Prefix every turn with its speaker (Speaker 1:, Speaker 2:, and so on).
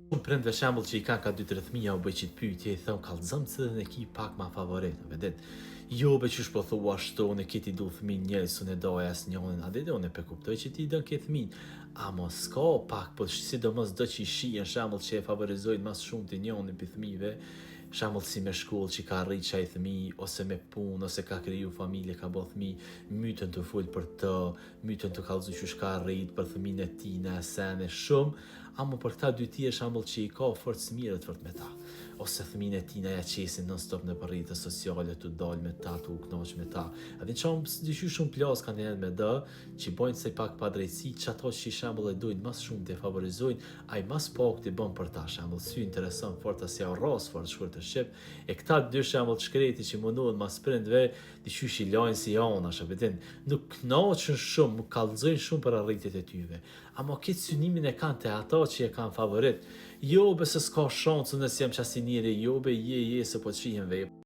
Speaker 1: Unë prindve shembull që i kanë ka 2-3 fëmija u bëj qitë pyetje, i thon kallëzëm cilën e ki pak ma favorit, vedet. Jo be qysh po thua ashtu, unë kiti du fëmin njëri s'unë e doj as njonin, a dhe unë e pe kuptoj që ti dën ke fëmin. A mos ka pak, po sidomos do që i shien shembull që e favorizojnë mas shumë të njonin për fëmive, shembull si me shkollë që ka rrit qaj fëmi, ose me punë, ose ka kriju familje, ka bo fëmi, mytën të full për të, mytën të kallëzu qysh ka rrit për fëmin e tina, sene, shumë, amo për këta dy tjerë shembull që i ka forcë mirë të fort me ta, ose fëmin e tina ja qesin non stop në rrjete sociale të dal me ta, të u knoq me ta. A din çam dyshy shumë plas kanë edhe me dë, që bojnë se pak pa drejtësi, që ato që shembull e dojnë mas shumë të favorizojnë, ai mas pak të bën për ta shembull, sy intereson fort as ja rros fort shkurt të shqip, e këta dy shembull shkreti që mundohen mas prindve, dyshysh i lajnë si janë, a vedin, nuk knoqën shumë, nuk kallëzojnë shumë për arritjet e tyve. Ama këtë synimin e kanë te ata që e kanë favorit. Jo be se s'ka shansë nëse jam qasi njëri, jo be je se po të shihen vej.